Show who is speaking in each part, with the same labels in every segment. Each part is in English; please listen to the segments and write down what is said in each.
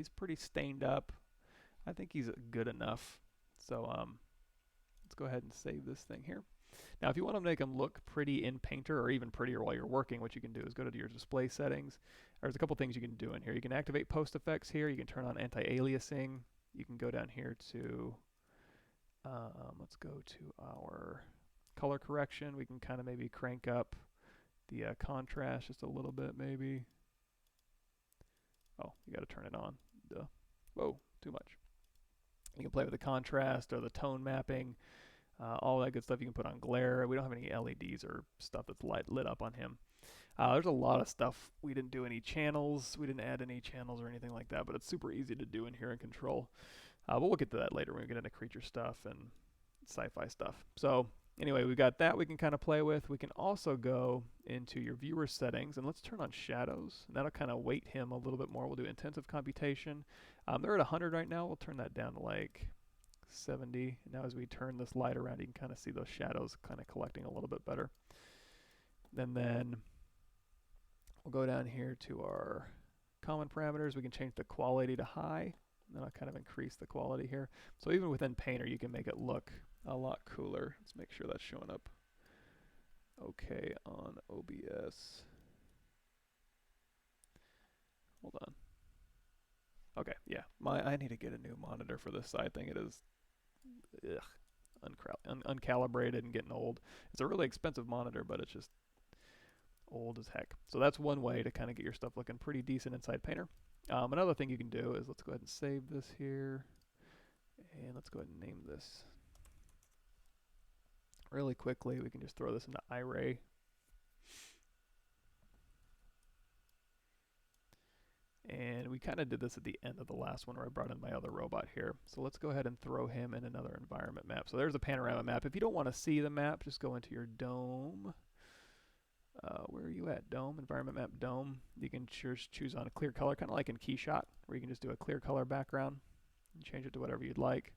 Speaker 1: he's pretty stained up. I think he's good enough. So let's go ahead and save this thing here. Now, if you want to make them look pretty in Painter or even prettier while you're working, what you can do is go to your display settings. There's a couple things you can do in here. You can activate post effects here. You can turn on anti-aliasing. You can go down here to, let's go to our color correction. We can kind of maybe crank up the contrast just a little bit maybe. Oh, you got to turn it on. Duh. Whoa, too much. You can play with the contrast or the tone mapping. All that good stuff you can put on glare. We don't have any LEDs or stuff that's lit up on him. There's a lot of stuff. We didn't do any channels. We didn't add any channels or anything like that, but it's super easy to do in here in Control. But we'll get to that later when we get into creature stuff and sci-fi stuff. So anyway, we've got that we can kind of play with. We can also go into your viewer settings, and let's turn on shadows. And that'll kind of weight him a little bit more. We'll do intensive computation. They're at 100 right now. We'll turn that down to like 70. Now as we turn this light around, you can kind of see those shadows kind of collecting a little bit better. And then we'll go down here to our common parameters. We can change the quality to high. And then I'll kind of increase the quality here. So even within Painter, you can make it look a lot cooler. Let's make sure that's showing up okay on OBS. Hold on. Okay, yeah. I need to get a new monitor for this side thing. It is uncalibrated and getting old. It's a really expensive monitor, but it's just old as heck. So that's one way to kind of get your stuff looking pretty decent inside Painter. Another thing you can do is let's go ahead and save this here, and let's go ahead and name this. Really quickly, we can just throw this into IRAY. And we kind of did this at the end of the last one where I brought in my other robot here. So let's go ahead and throw him in another environment map. So there's a panorama map. If you don't want to see the map, just go into your dome. Where are you at? Dome, environment map, dome. You can choose on a clear color, kind of like in Keyshot, where you can just do a clear color background and change it to whatever you'd like.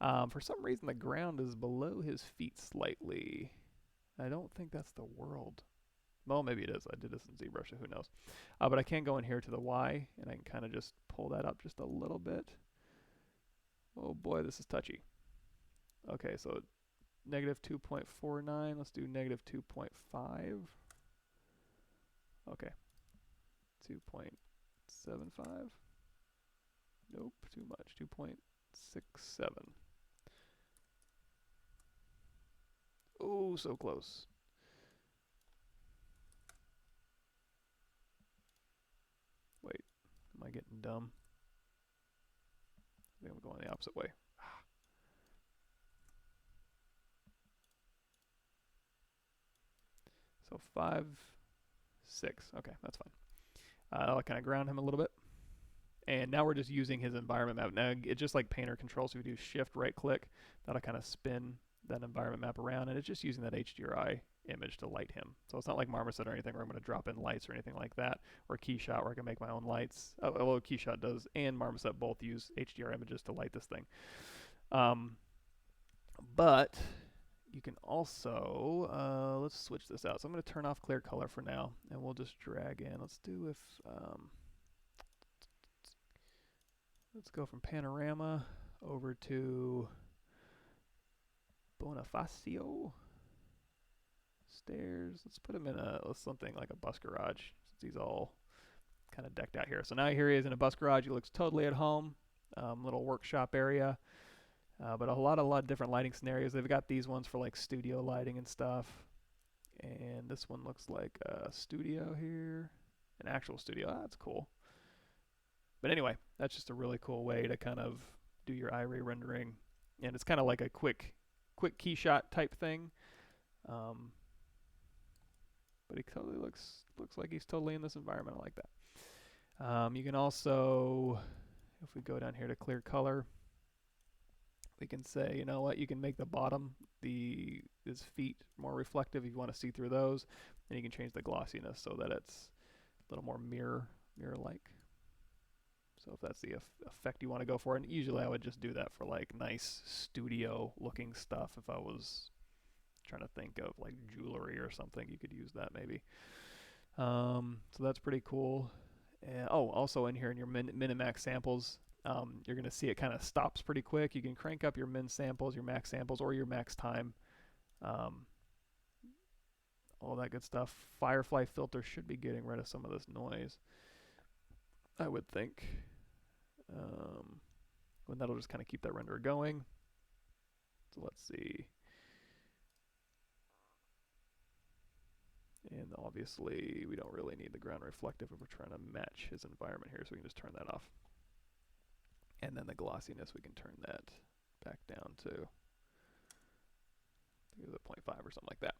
Speaker 1: For some reason, the ground is below his feet slightly. I don't think that's the world. Well, maybe it is. I did this in ZBrush, so who knows. But I can go in here to the Y, and I can kind of just pull that up just a little bit. Oh boy, this is touchy. Okay, so negative 2.49. Let's do negative 2.5. Okay. 2.75. Nope, too much. 2.67. Oh, so close. Wait, am I getting dumb? I think I'm going the opposite way. So 5, 6. Okay, that's fine. I'll kind of ground him a little bit. And now we're just using his environment map. Now, it's just like Painter control, so we do shift right click. That'll kind of spin that environment map around, and it's just using that HDRI image to light him. So it's not like Marmoset or anything where I'm going to drop in lights or anything like that, or Keyshot where I can make my own lights. Although Keyshot does and Marmoset both use HDR images to light this thing. But you can also, let's switch this out. So I'm going to turn off clear color for now, and we'll just drag in. Let's do if, let's go from Panorama over to Bonifacio. Stairs. Let's put him in something like a bus garage, since he's all kind of decked out here. So now here he is in a bus garage. He looks totally at home. Little workshop area. But a lot of different lighting scenarios. They've got these ones for like studio lighting and stuff. And this one looks like a studio here. An actual studio. That's cool. But anyway, that's just a really cool way to kind of do your IRAY rendering. And it's kind of like a quick Keyshot type thing. But he totally looks like he's totally in this environment. I like that. You can also, if we go down here to clear color, we can say, you know what, you can make the bottom, his feet more reflective if you want to see through those. And you can change the glossiness so that it's a little more mirror-like. So if that's the effect you want to go for, and usually I would just do that for like nice studio-looking stuff. If I was trying to think of like jewelry or something, you could use that maybe. So that's pretty cool. Oh, also in here in your min and max samples, you're going to see it kind of stops pretty quick. You can crank up your min samples, your max samples, or your max time. Um, all that good stuff. Firefly filter should be getting rid of some of this noise, I would think. And that'll just kind of keep that renderer going. So let's see. And obviously, we don't really need the ground reflective if we're trying to match his environment here, so we can just turn that off. And then the glossiness, we can turn that back down to, I think it was a 0.5 or something like that.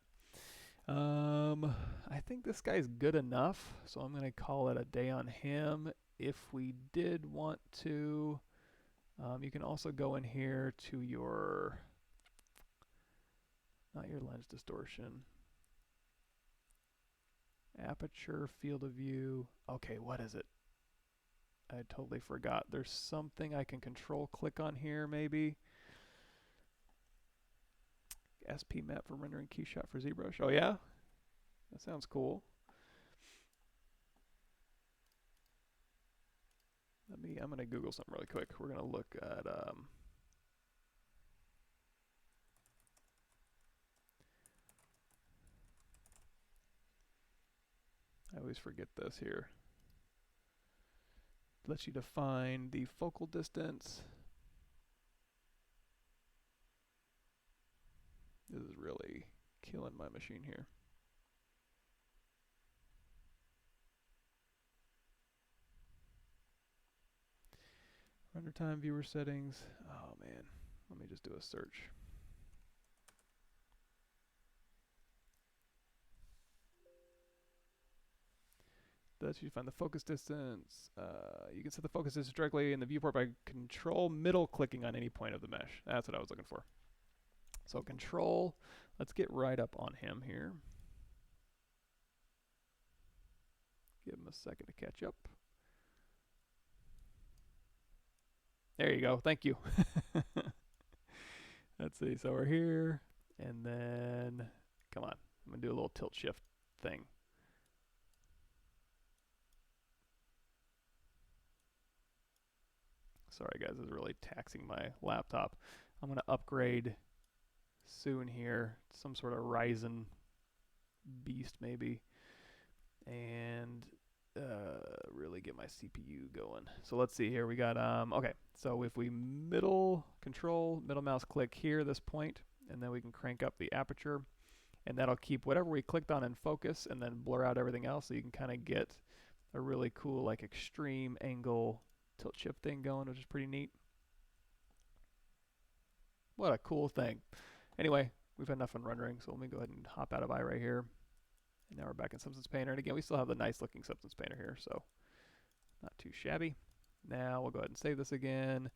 Speaker 1: I think this guy's good enough, so I'm going to call it a day on him. If we did want to, you can also go in here to your, not your lens distortion, aperture, field of view. Okay, what is it? I totally forgot. There's something I can control click on here, maybe. SP map for rendering key shot for ZBrush. Oh yeah? That sounds cool. I'm gonna Google something really quick. We're gonna look at I always forget this here. It lets you define the focal distance. This is really killing my machine here. Render time, viewer settings. Oh man, let me just do a search. Lets you find the focus distance. You can set the focus distance directly in the viewport by control middle clicking on any point of the mesh. That's what I was looking for. So control, let's get right up on him here. Give him a second to catch up. There you go, thank you. Let's see, so we're here, and then, come on, I'm gonna do a little tilt shift thing. Sorry guys, this is really taxing my laptop. I'm gonna upgrade soon here, some sort of Ryzen beast maybe, and really get my CPU going. So let's see here, we got, okay, so if we middle mouse click here, this point, and then we can crank up the aperture, and that'll keep whatever we clicked on in focus and then blur out everything else, so you can kind of get a really cool like extreme angle tilt shift thing going, which is pretty neat. What a cool thing. Anyway, we've had enough fun rendering, so let me go ahead and hop out of IRAY here. And now we're back in Substance Painter, and again, we still have the nice looking Substance Painter here, so not too shabby. Now we'll go ahead and save this again.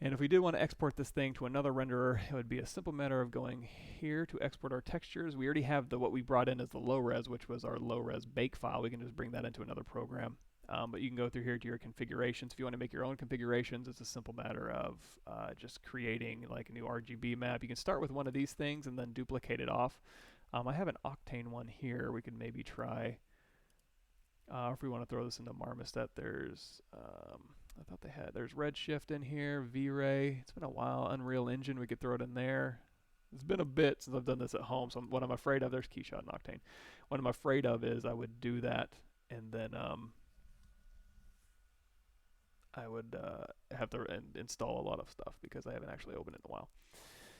Speaker 1: And if we did want to export this thing to another renderer, it would be a simple matter of going here to export our textures. We already have what we brought in as the low res, which was our low res bake file. We can just bring that into another program. But you can go through here to your configurations. If you want to make your own configurations, it's a simple matter of just creating like a new RGB map. You can start with one of these things and then duplicate it off. I have an Octane one here we could maybe try. If we want to throw this into Marmoset, there's, I thought there's Redshift in here, V-Ray. It's been a while. Unreal Engine, we could throw it in there. It's been a bit since I've done this at home, so what I'm afraid of, there's Keyshot and Octane. What I'm afraid of is I would do that and then I would have to install a lot of stuff because I haven't actually opened it in a while.